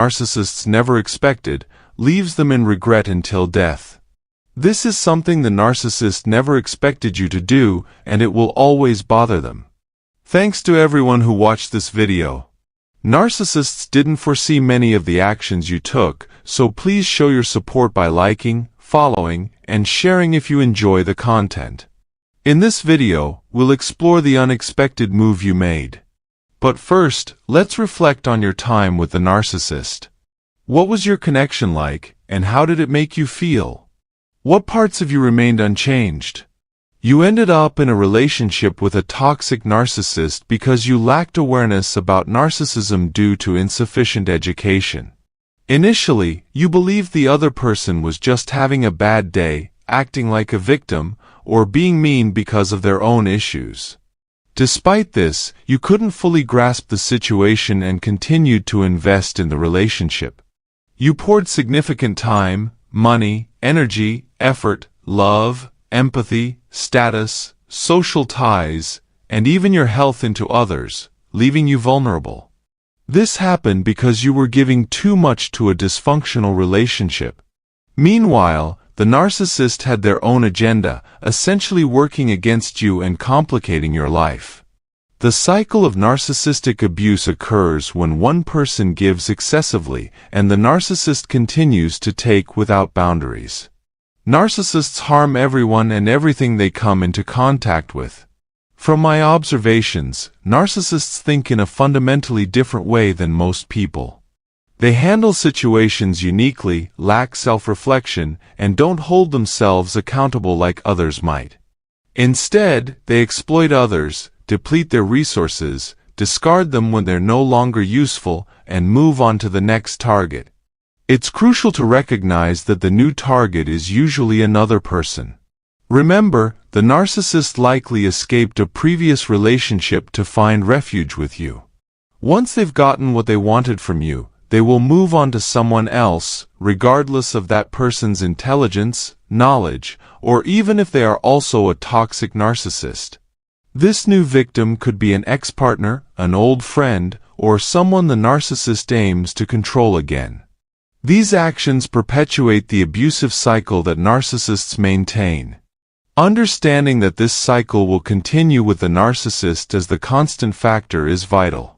narcissists never expected, leaves them in regret until death. This is something the narcissist never expected you to do, and it will always bother them. Thanks to everyone who watched this video. Narcissists didn't foresee many of the actions you took, so please show your support by liking, following, and sharing if you enjoy the content. In this video, we'll explore the unexpected move you made. But first, let's reflect on your time with the narcissist. What was your connection like, and how did it make you feel? What parts of you remained unchanged? You ended up in a relationship with a toxic narcissist because you lacked awareness about narcissism due to insufficient education. Initially, you believed the other person was just having a bad day, acting like a victim, or being mean because of their own issues. Despite this, you couldn't fully grasp the situation and continued to invest in the relationship. You poured significant time, money, energy, effort, love, empathy, status, social ties, and even your health into others, leaving you vulnerable. This happened because you were giving too much to a dysfunctional relationship. Meanwhile, the narcissist had their own agenda, essentially working against you and complicating your life. The cycle of narcissistic abuse occurs when one person gives excessively and the narcissist continues to take without boundaries. Narcissists harm everyone and everything they come into contact with. From my observations, narcissists think in a fundamentally different way than most people. They handle situations uniquely, lack self-reflection, and don't hold themselves accountable like others might. Instead, they exploit others, deplete their resources, discard them when they're no longer useful, and move on to the next target. It's crucial to recognize that the new target is usually another person. Remember, the narcissist likely escaped a previous relationship to find refuge with you. Once they've gotten what they wanted from you, they will move on to someone else, regardless of that person's intelligence, knowledge, or even if they are also a toxic narcissist. This new victim could be an ex-partner, an old friend, or someone the narcissist aims to control again. These actions perpetuate the abusive cycle that narcissists maintain. Understanding that this cycle will continue with the narcissist as the constant factor is vital.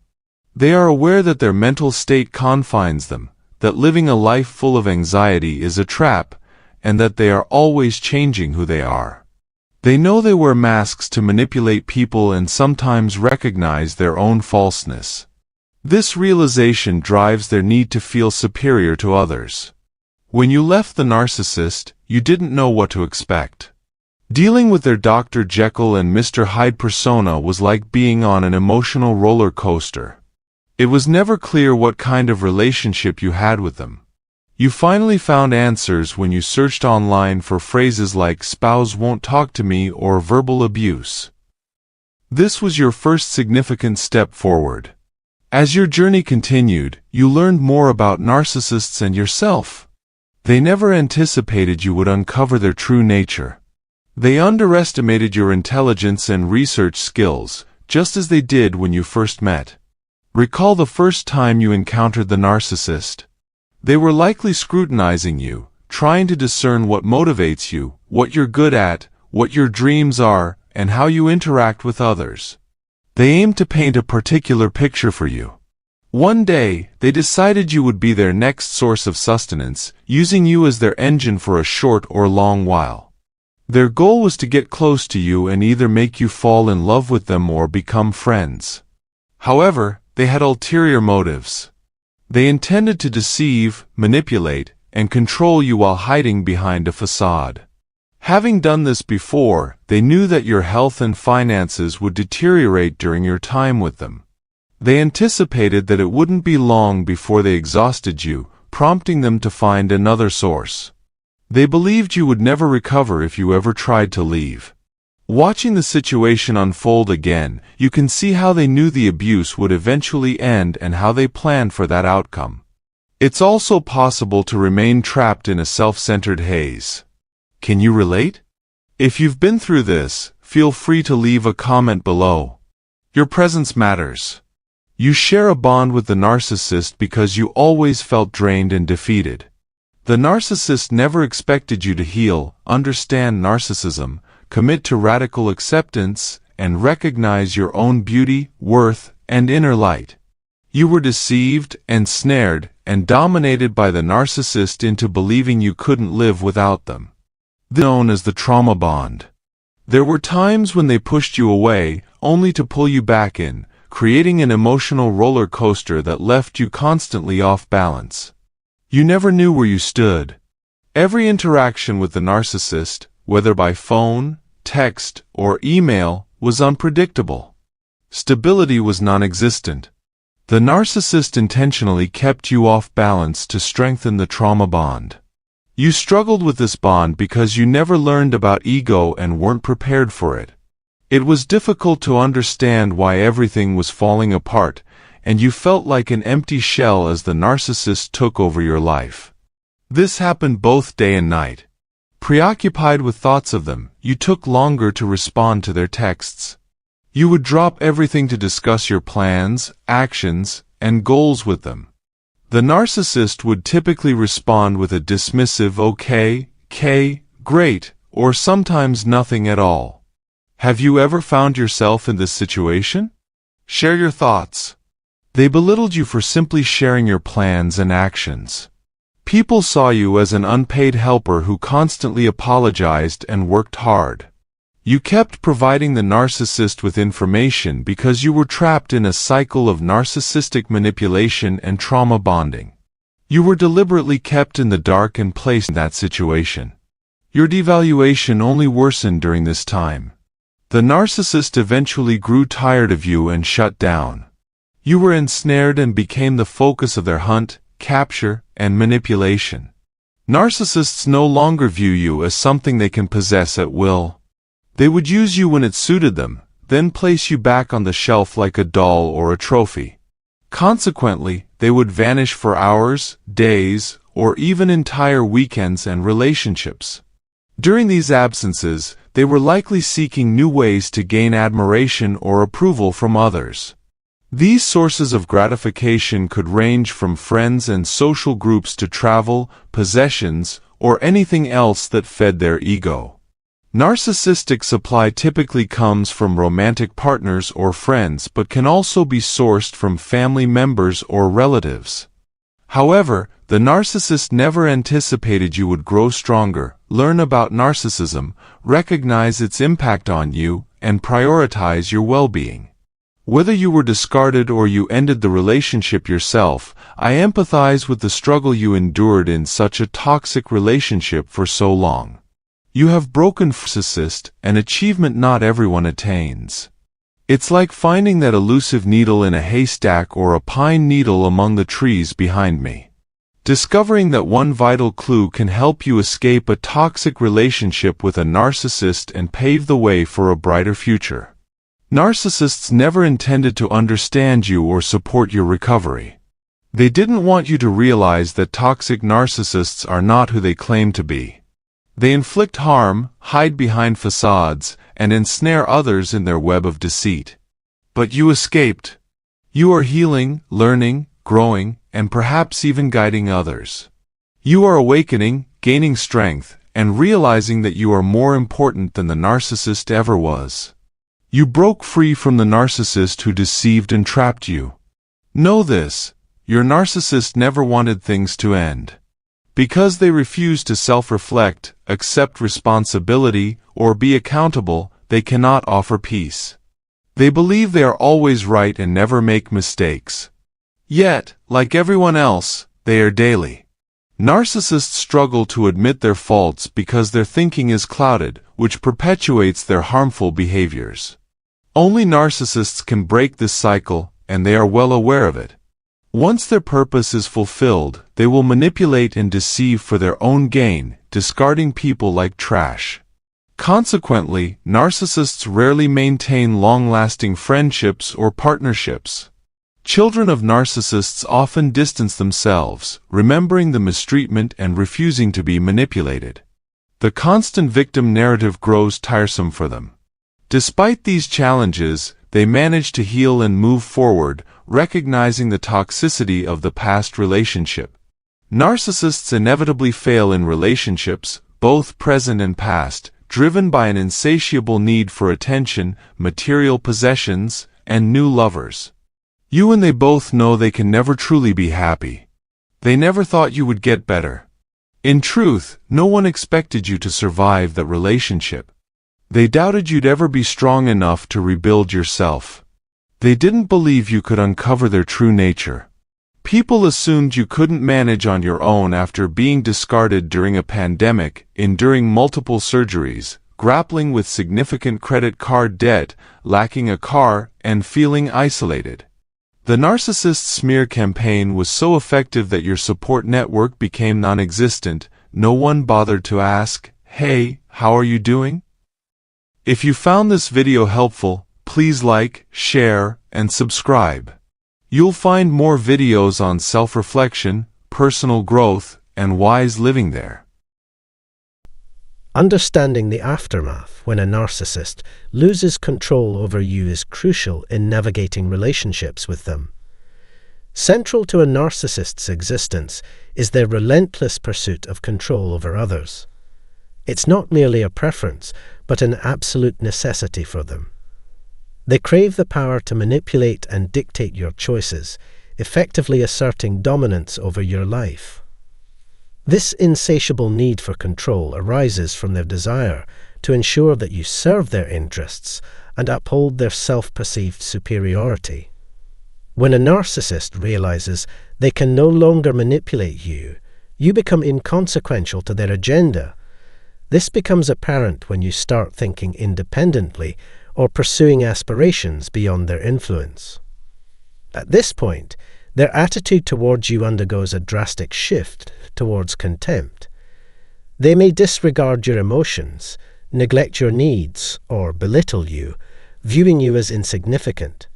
They are aware that their mental state confines them, that living a life full of anxiety is a trap, and that they are always changing who they are. They know they wear masks to manipulate people and sometimes recognize their own falseness. This realization drives their need to feel superior to others. When you left the narcissist, you didn't know what to expect. Dealing with their Dr. Jekyll and Mr. Hyde persona was like being on an emotional roller coaster. It was never clear what kind of relationship you had with them. You finally found answers when you searched online for phrases like "spouse won't talk to me" or verbal abuse. This was your first significant step forward. As your journey continued, you learned more about narcissists and yourself. They never anticipated you would uncover their true nature. They underestimated your intelligence and research skills, just as they did when you first met. Recall the first time you encountered the narcissist. They were likely scrutinizing you, trying to discern what motivates you, what you're good at, what your dreams are, and how you interact with others. They aimed to paint a particular picture for you. One day, they decided you would be their next source of sustenance, using you as their engine for a short or long while. Their goal was to get close to you and either make you fall in love with them or become friends. However, they had ulterior motives. They intended to deceive, manipulate, and control you while hiding behind a facade. Having done this before, they knew that your health and finances would deteriorate during your time with them. They anticipated that it wouldn't be long before they exhausted you, prompting them to find another source. They believed you would never recover if you ever tried to leave. Watching the situation unfold again, you can see how they knew the abuse would eventually end and how they planned for that outcome. It's also possible to remain trapped in a self-centered haze. Can you relate? If you've been through this, feel free to leave a comment below. Your presence matters. You share a bond with the narcissist because you always felt drained and defeated. The narcissist never expected you to heal, understand narcissism, commit to radical acceptance, and recognize your own beauty, worth, and inner light. You were deceived, ensnared, and dominated by the narcissist into believing you couldn't live without them. This is known as the trauma bond. There were times when they pushed you away, only to pull you back in, creating an emotional roller coaster that left you constantly off balance. You never knew where you stood. Every interaction with the narcissist, whether by phone, text, or email, was unpredictable. Stability was non-existent. The narcissist intentionally kept you off balance to strengthen the trauma bond. You struggled with this bond because you never learned about ego and weren't prepared for it. It was difficult to understand why everything was falling apart, and you felt like an empty shell as the narcissist took over your life. This happened both day and night. Preoccupied with thoughts of them, you took longer to respond to their texts. You would drop everything to discuss your plans, actions, and goals with them. The narcissist would typically respond with a dismissive "okay, great," or sometimes nothing at all. Have you ever found yourself in this situation? Share your thoughts. They belittled you for simply sharing your plans and actions. People saw you as an unpaid helper who constantly apologized and worked hard. You kept providing the narcissist with information because you were trapped in a cycle of narcissistic manipulation and trauma bonding. You were deliberately kept in the dark and placed in that situation. Your devaluation only worsened during this time. The narcissist eventually grew tired of you and shut down. You were ensnared and became the focus of their hunt, capture, and manipulation. Narcissists no longer view you as something they can possess at will. They would use you when it suited them, then place you back on the shelf like a doll or a trophy. Consequently, they would vanish for hours, days, or even entire weekends and relationships. During these absences, they were likely seeking new ways to gain admiration or approval from others. These sources of gratification could range from friends and social groups to travel, possessions, or anything else that fed their ego. Narcissistic supply typically comes from romantic partners or friends but can also be sourced from family members or relatives. However, the narcissist never anticipated you would grow stronger, learn about narcissism, recognize its impact on you, and prioritize your well-being. Whether you were discarded or you ended the relationship yourself, I empathize with the struggle you endured in such a toxic relationship for so long. You have broken narcissist, an achievement not everyone attains. It's like finding that elusive needle in a haystack or a pine needle among the trees behind me. Discovering that one vital clue can help you escape a toxic relationship with a narcissist and pave the way for a brighter future. Narcissists never intended to understand you or support your recovery. They didn't want you to realize that toxic narcissists are not who they claim to be. They inflict harm, hide behind facades, and ensnare others in their web of deceit. But you escaped. You are healing, learning, growing, and perhaps even guiding others. You are awakening, gaining strength, and realizing that you are more important than the narcissist ever was. You broke free from the narcissist who deceived and trapped you. Know this, your narcissist never wanted things to end. Because they refuse to self-reflect, accept responsibility, or be accountable, they cannot offer peace. They believe they are always right and never make mistakes. Yet, like everyone else, they are daily. Narcissists struggle to admit their faults because their thinking is clouded, which perpetuates their harmful behaviors. Only narcissists can break this cycle, and they are well aware of it. Once their purpose is fulfilled, they will manipulate and deceive for their own gain, discarding people like trash. Consequently, narcissists rarely maintain long-lasting friendships or partnerships. Children of narcissists often distance themselves, remembering the mistreatment and refusing to be manipulated. The constant victim narrative grows tiresome for them. Despite these challenges, they manage to heal and move forward, recognizing the toxicity of the past relationship. Narcissists inevitably fail in relationships, both present and past, driven by an insatiable need for attention, material possessions, and new lovers. You and they both know they can never truly be happy. They never thought you would get better. In truth, no one expected you to survive that relationship. They doubted you'd ever be strong enough to rebuild yourself. They didn't believe you could uncover their true nature. People assumed you couldn't manage on your own after being discarded during a pandemic, enduring multiple surgeries, grappling with significant credit card debt, lacking a car, and feeling isolated. The narcissist smear campaign was so effective that your support network became non-existent. No one bothered to ask, "Hey, how are you doing?" If you found this video helpful, please like, share, and subscribe. You'll find more videos on self-reflection, personal growth, and wise living there. Understanding the aftermath when a narcissist loses control over you is crucial in navigating relationships with them. Central to a narcissist's existence is their relentless pursuit of control over others. It's not merely a preference, but an absolute necessity for them. They crave the power to manipulate and dictate your choices, effectively asserting dominance over your life. This insatiable need for control arises from their desire to ensure that you serve their interests and uphold their self-perceived superiority. When a narcissist realizes they can no longer manipulate you, you become inconsequential to their agenda. This becomes apparent when you start thinking independently or pursuing aspirations beyond their influence. At this point, their attitude towards you undergoes a drastic shift towards contempt. They may disregard your emotions, neglect your needs, or belittle you, viewing you as insignificant.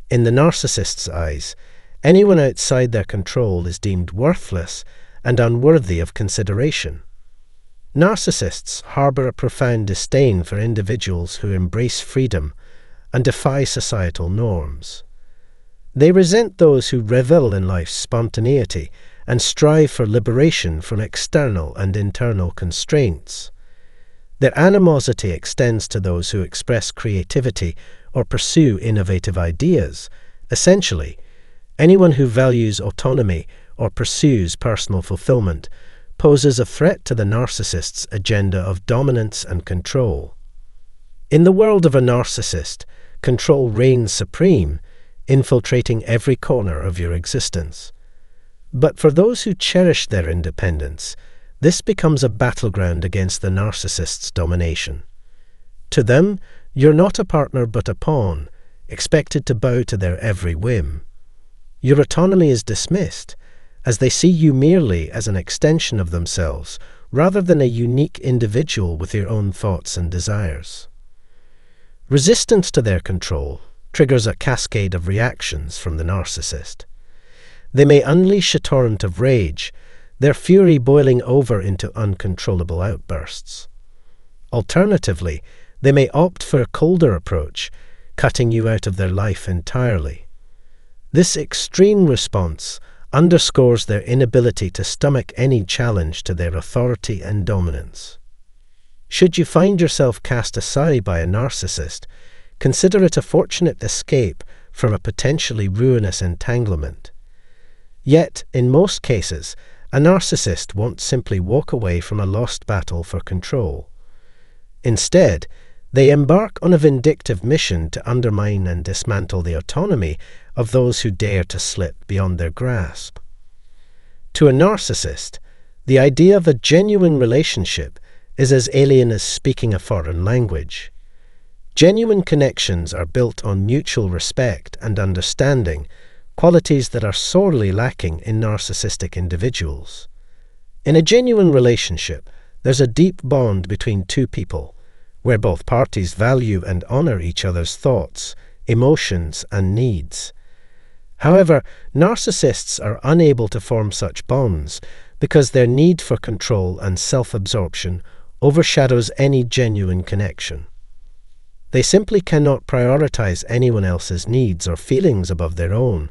In the narcissist's eyes, anyone outside their control is deemed worthless and unworthy of consideration. Narcissists harbor a profound disdain for individuals who embrace freedom and defy societal norms. They resent those who revel in life's spontaneity and strive for liberation from external and internal constraints. Their animosity extends to those who express creativity or pursue innovative ideas. Essentially, anyone who values autonomy or pursues personal fulfillment poses a threat to the narcissist's agenda of dominance and control. In the world of a narcissist, control reigns supreme, infiltrating every corner of your existence. But for those who cherish their independence, this becomes a battleground against the narcissist's domination. To them, you're not a partner but a pawn, expected to bow to their every whim. Your autonomy is dismissed, as they see you merely as an extension of themselves, rather than a unique individual with your own thoughts and desires. Resistance to their control triggers a cascade of reactions from the narcissist. They may unleash a torrent of rage, their fury boiling over into uncontrollable outbursts. Alternatively, they may opt for a colder approach, cutting you out of their life entirely. This extreme response underscores their inability to stomach any challenge to their authority and dominance. Should you find yourself cast aside by a narcissist, consider it a fortunate escape from a potentially ruinous entanglement. Yet, in most cases, a narcissist won't simply walk away from a lost battle for control. Instead, they embark on a vindictive mission to undermine and dismantle the autonomy of those who dare to slip beyond their grasp. To a narcissist, the idea of a genuine relationship is as alien as speaking a foreign language. Genuine connections are built on mutual respect and understanding, qualities that are sorely lacking in narcissistic individuals. In a genuine relationship, there's a deep bond between two people, where both parties value and honor each other's thoughts, emotions, and needs. However, narcissists are unable to form such bonds because their need for control and self-absorption overshadows any genuine connection. They simply cannot prioritize anyone else's needs or feelings above their own,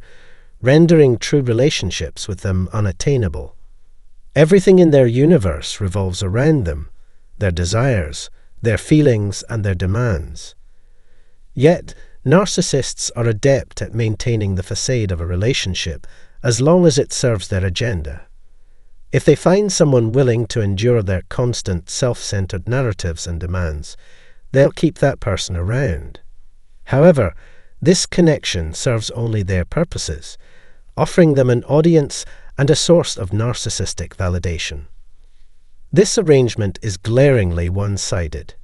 rendering true relationships with them unattainable. Everything in their universe revolves around them, their desires, their feelings, and their demands. Yet, narcissists are adept at maintaining the facade of a relationship as long as it serves their agenda. If they find someone willing to endure their constant self-centered narratives and demands, they'll keep that person around. However, this connection serves only their purposes, offering them an audience and a source of narcissistic validation. This arrangement is glaringly one-sided.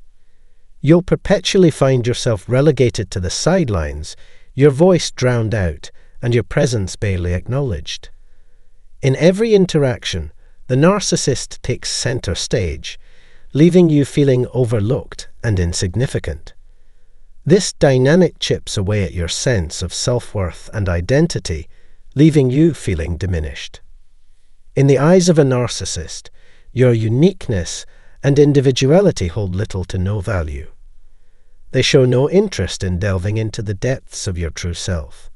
You'll perpetually find yourself relegated to the sidelines, your voice drowned out, and your presence barely acknowledged. In every interaction, the narcissist takes center stage, leaving you feeling overlooked and insignificant. This dynamic chips away at your sense of self-worth and identity, leaving you feeling diminished. In the eyes of a narcissist, your uniqueness and individuality hold little to no value. They show no interest in delving into the depths of your true self.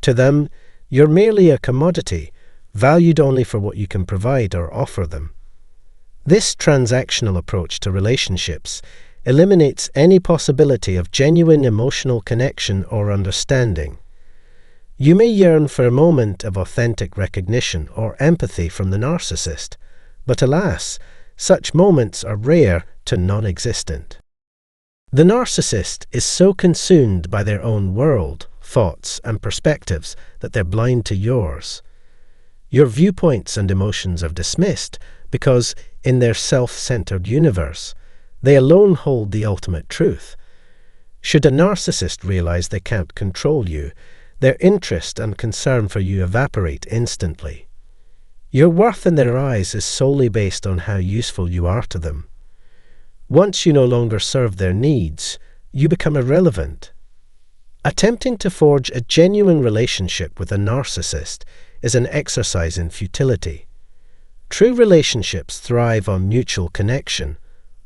To them, you're merely a commodity, valued only for what you can provide or offer them. This transactional approach to relationships eliminates any possibility of genuine emotional connection or understanding. You may yearn for a moment of authentic recognition or empathy from the narcissist, but alas, such moments are rare to non-existent. The narcissist is so consumed by their own world, thoughts, and perspectives that they're blind to yours. Your viewpoints and emotions are dismissed because, in their self-centered universe, they alone hold the ultimate truth. Should a narcissist realize they can't control you, their interest and concern for you evaporate instantly. Your worth in their eyes is solely based on how useful you are to them. Once you no longer serve their needs, you become irrelevant. Attempting to forge a genuine relationship with a narcissist is an exercise in futility. True relationships thrive on mutual connection,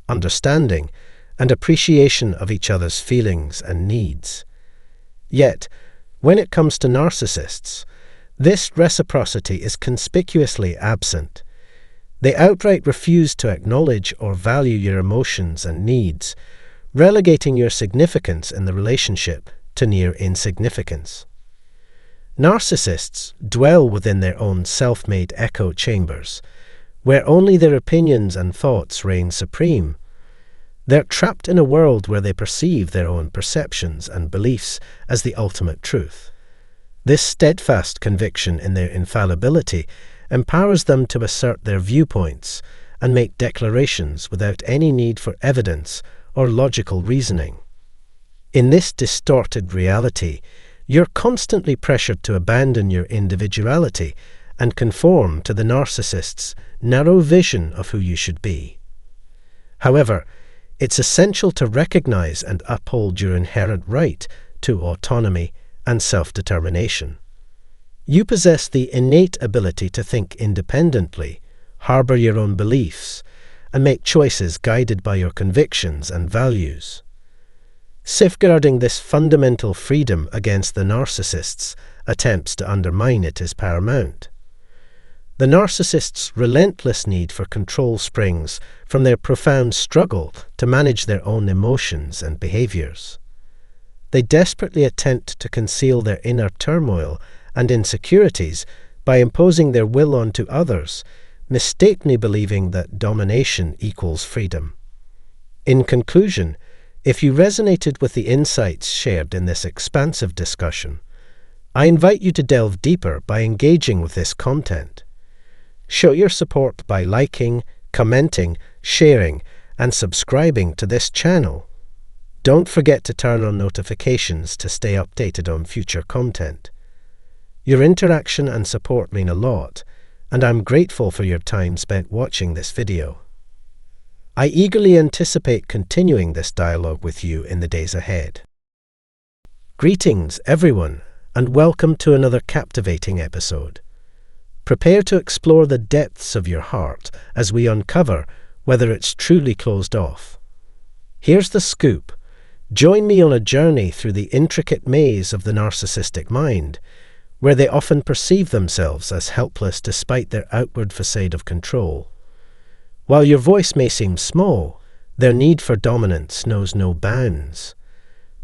understanding, and appreciation of each other's feelings and needs. Yet, when it comes to narcissists, this reciprocity is conspicuously absent. They outright refuse to acknowledge or value your emotions and needs, relegating your significance in the relationship to near insignificance. Narcissists dwell within their own self-made echo chambers, where only their opinions and thoughts reign supreme. They're trapped in a world where they perceive their own perceptions and beliefs as the ultimate truth. This steadfast conviction in their infallibility empowers them to assert their viewpoints and make declarations without any need for evidence or logical reasoning. In this distorted reality, you're constantly pressured to abandon your individuality and conform to the narcissist's narrow vision of who you should be. However, it's essential to recognize and uphold your inherent right to autonomy and self-determination. You possess the innate ability to think independently, harbor your own beliefs, and make choices guided by your convictions and values. Safeguarding this fundamental freedom against the narcissist's attempts to undermine it is paramount. The narcissist's relentless need for control springs from their profound struggle to manage their own emotions and behaviors. They desperately attempt to conceal their inner turmoil and insecurities by imposing their will onto others, mistakenly believing that domination equals freedom. In conclusion, if you resonated with the insights shared in this expansive discussion, I invite you to delve deeper by engaging with this content. Show your support by liking, commenting, sharing, and subscribing to this channel. Don't forget to turn on notifications to stay updated on future content. Your interaction and support mean a lot, and I'm grateful for your time spent watching this video. I eagerly anticipate continuing this dialogue with you in the days ahead. Greetings, everyone, and welcome to another captivating episode. Prepare to explore the depths of your heart as we uncover whether it's truly closed off. Here's the scoop. Join me on a journey through the intricate maze of the narcissistic mind, where they often perceive themselves as helpless despite their outward facade of control. While your voice may seem small, their need for dominance knows no bounds.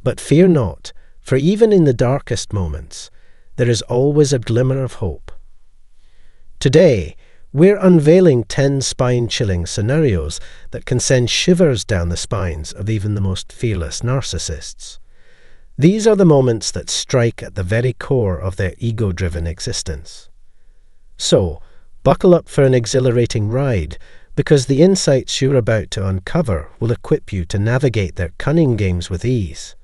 But fear not, for even in the darkest moments, there is always a glimmer of hope. Today, we're unveiling 10 spine-chilling scenarios that can send shivers down the spines of even the most fearless narcissists. These are the moments that strike at the very core of their ego-driven existence. So, buckle up for an exhilarating ride, because the insights you're about to uncover will equip you to navigate their cunning games with ease.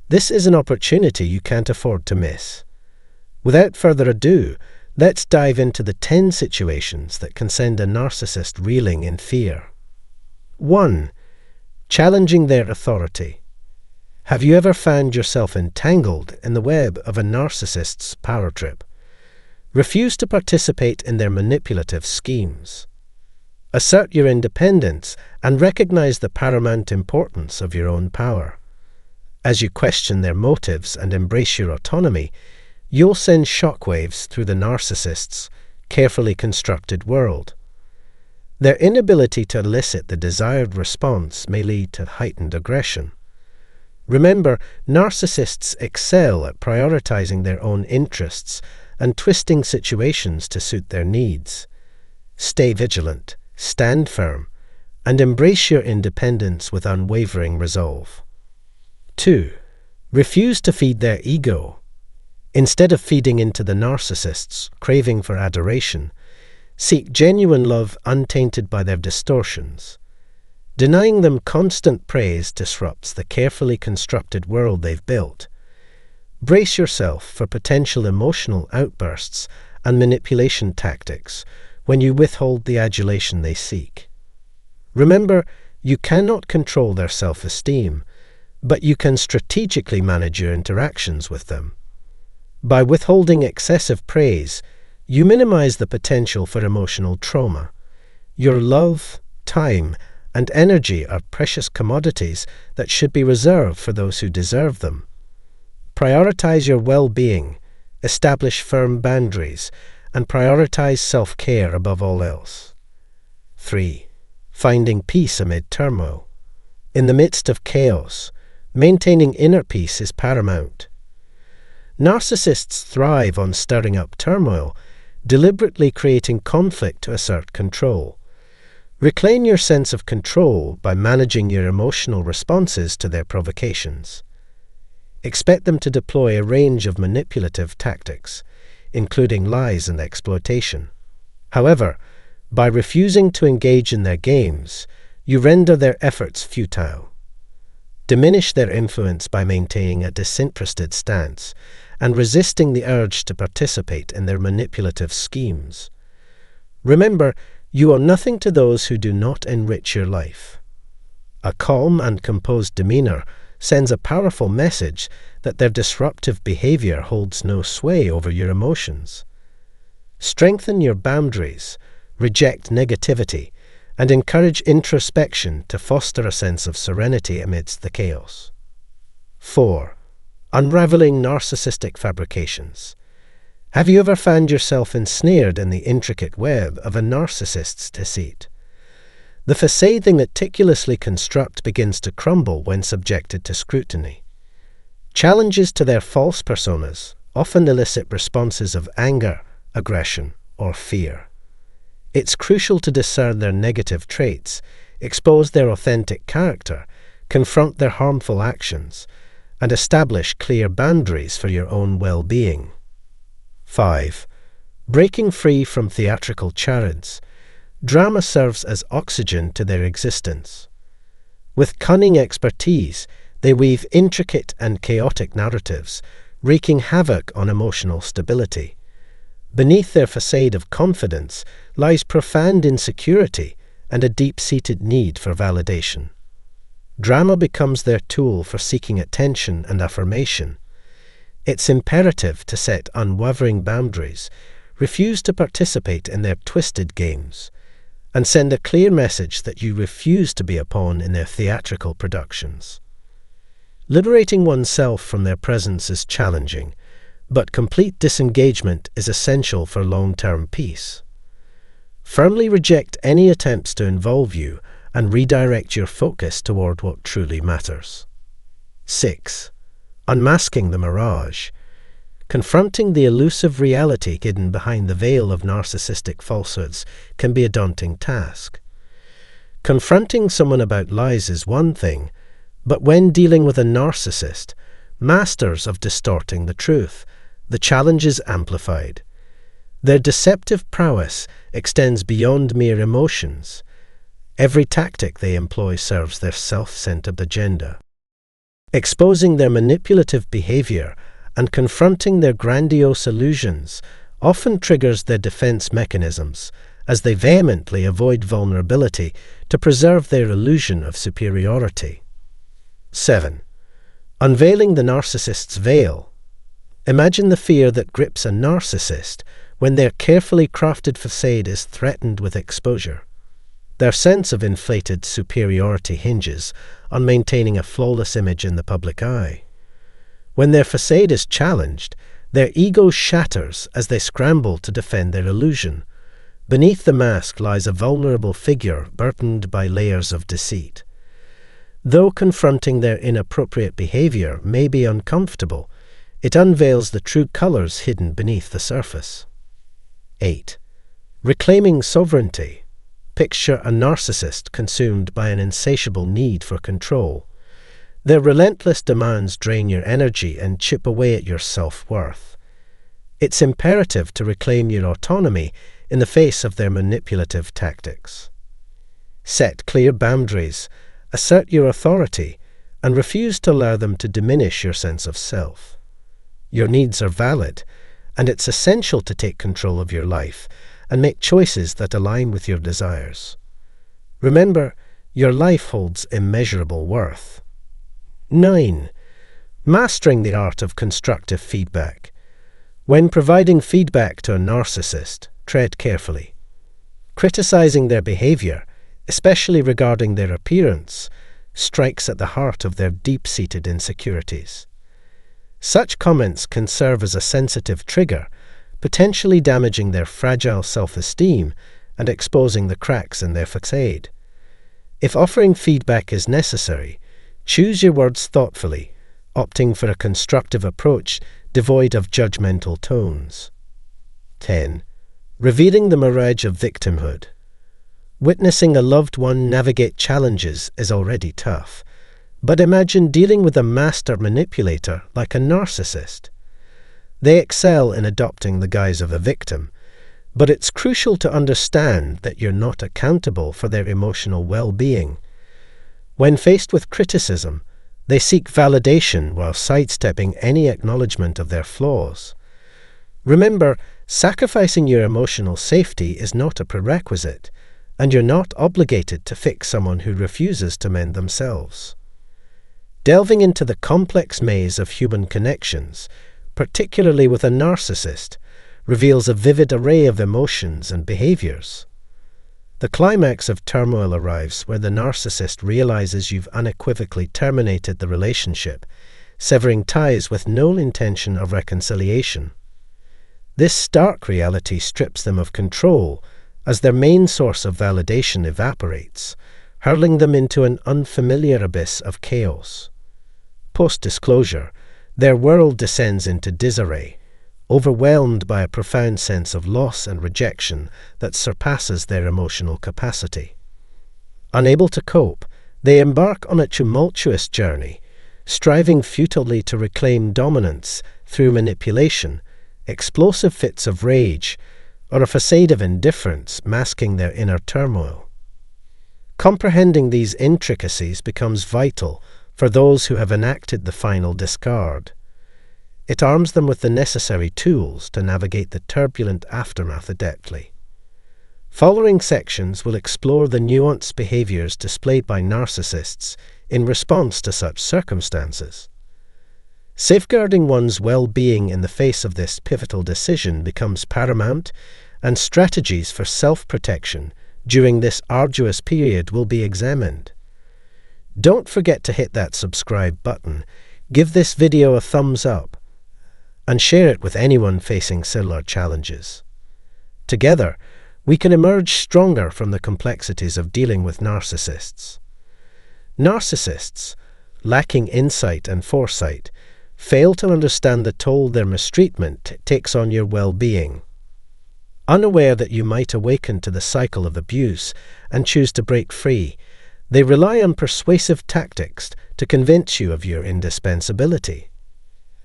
This is an opportunity you can't afford to miss. Without further ado, let's dive into the 10 situations that can send a narcissist reeling in fear. 1. Challenging their authority. Have you ever found yourself entangled in the web of a narcissist's power trip? Refuse to participate in their manipulative schemes. Assert your independence and recognize the paramount importance of your own power. As you question their motives and embrace your autonomy, you'll send shockwaves through the narcissist's carefully constructed world. Their inability to elicit the desired response may lead to heightened aggression. Remember, narcissists excel at prioritizing their own interests and twisting situations to suit their needs. Stay vigilant, stand firm, and embrace your independence with unwavering resolve. 2. Refuse to feed their ego. Instead of feeding into the narcissist's craving for adoration, seek genuine love untainted by their distortions. Denying them constant praise disrupts the carefully constructed world they've built. Brace yourself for potential emotional outbursts and manipulation tactics when you withhold the adulation they seek. Remember, you cannot control their self-esteem, but you can strategically manage your interactions with them. By withholding excessive praise, you minimize the potential for emotional trauma. Your love, time, and energy are precious commodities that should be reserved for those who deserve them. Prioritize your well-being, establish firm boundaries, and prioritize self-care above all else. 3. Finding peace amid turmoil. In the midst of chaos, maintaining inner peace is paramount. Narcissists thrive on stirring up turmoil, deliberately creating conflict to assert control. Reclaim your sense of control by managing your emotional responses to their provocations. Expect them to deploy a range of manipulative tactics, including lies and exploitation. However, by refusing to engage in their games, you render their efforts futile. Diminish their influence by maintaining a disinterested stance and resisting the urge to participate in their manipulative schemes. Remember, you are nothing to those who do not enrich your life. A calm and composed demeanor sends a powerful message that their disruptive behavior holds no sway over your emotions. Strengthen your boundaries, reject negativity, and encourage introspection to foster a sense of serenity amidst the chaos. 4. Unraveling narcissistic fabrications. Have you ever found yourself ensnared in the intricate web of a narcissist's deceit? The facade they meticulously construct begins to crumble when subjected to scrutiny. Challenges to their false personas often elicit responses of anger, aggression, or fear. It's crucial to discern their negative traits, expose their authentic character, confront their harmful actions, and establish clear boundaries for your own well-being. 5. Breaking free from theatrical charades. Drama serves as oxygen to their existence. With cunning expertise, they weave intricate and chaotic narratives, wreaking havoc on emotional stability. Beneath their facade of confidence lies profound insecurity and a deep-seated need for validation. Drama becomes their tool for seeking attention and affirmation. It's imperative to set unwavering boundaries, refuse to participate in their twisted games, and send a clear message that you refuse to be a pawn in their theatrical productions. Liberating oneself from their presence is challenging, but complete disengagement is essential for long-term peace. Firmly reject any attempts to involve you and redirect your focus toward what truly matters. 6. Unmasking the mirage. Confronting the elusive reality hidden behind the veil of narcissistic falsehoods can be a daunting task. Confronting someone about lies is one thing, but when dealing with a narcissist, masters of distorting the truth, the challenge is amplified. Their deceptive prowess extends beyond mere emotions. Every tactic they employ serves their self-centered agenda. Exposing their manipulative behavior and confronting their grandiose illusions often triggers their defense mechanisms, as they vehemently avoid vulnerability to preserve their illusion of superiority. 7. Unveiling the narcissist's veil. Imagine the fear that grips a narcissist when their carefully crafted facade is threatened with exposure. Their sense of inflated superiority hinges on maintaining a flawless image in the public eye. When their facade is challenged, their ego shatters as they scramble to defend their illusion. Beneath the mask lies a vulnerable figure burdened by layers of deceit. Though confronting their inappropriate behavior may be uncomfortable, it unveils the true colors hidden beneath the surface. 8. Reclaiming sovereignty. Picture a narcissist consumed by an insatiable need for control. Their relentless demands drain your energy and chip away at your self-worth. It's imperative to reclaim your autonomy in the face of their manipulative tactics. Set clear boundaries, assert your authority, and refuse to allow them to diminish your sense of self. Your needs are valid, and it's essential to take control of your life and make choices that align with your desires. Remember, your life holds immeasurable worth. 9. Mastering the art of constructive feedback. When providing feedback to a narcissist, tread carefully. Criticizing their behavior, especially regarding their appearance, strikes at the heart of their deep-seated insecurities. Such comments can serve as a sensitive trigger, potentially damaging their fragile self-esteem and exposing the cracks in their facade. If offering feedback is necessary, choose your words thoughtfully, opting for a constructive approach devoid of judgmental tones. 10. Revealing the mirage of victimhood. Witnessing a loved one navigate challenges is already tough, but imagine dealing with a master manipulator like a narcissist. They excel in adopting the guise of a victim, but it's crucial to understand that you're not accountable for their emotional well-being. When faced with criticism, they seek validation while sidestepping any acknowledgement of their flaws. Remember, sacrificing your emotional safety is not a prerequisite, and you're not obligated to fix someone who refuses to mend themselves. Delving into the complex maze of human connections, particularly with a narcissist, reveals a vivid array of emotions and behaviors. The climax of turmoil arrives where the narcissist realizes you've unequivocally terminated the relationship, severing ties with no intention of reconciliation. This stark reality strips them of control as their main source of validation evaporates, hurling them into an unfamiliar abyss of chaos. Post-disclosure, their world descends into disarray, overwhelmed by a profound sense of loss and rejection that surpasses their emotional capacity. Unable to cope, they embark on a tumultuous journey, striving futilely to reclaim dominance through manipulation, explosive fits of rage, or a facade of indifference masking their inner turmoil. Comprehending these intricacies becomes vital for those who have enacted the final discard. It arms them with the necessary tools to navigate the turbulent aftermath adeptly. Following sections will explore the nuanced behaviors displayed by narcissists in response to such circumstances. Safeguarding one's well-being in the face of this pivotal decision becomes paramount, and strategies for self-protection during this arduous period will be examined. Don't forget to hit that subscribe button, give this video a thumbs up, and share it with anyone facing similar challenges. Together, we can emerge stronger from the complexities of dealing with narcissists. Narcissists, lacking insight and foresight, fail to understand the toll their mistreatment takes on your well-being. Unaware that you might awaken to the cycle of abuse and choose to break free, they rely on persuasive tactics to convince you of your indispensability.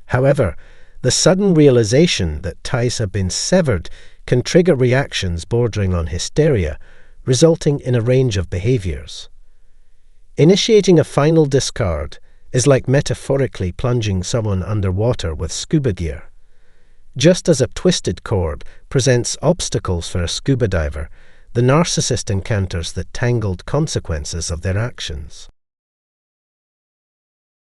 However, the sudden realization that ties have been severed can trigger reactions bordering on hysteria, resulting in a range of behaviors. Initiating a final discard is like metaphorically plunging someone underwater with scuba gear. Just as a twisted cord presents obstacles for a scuba diver, the narcissist encounters the tangled consequences of their actions.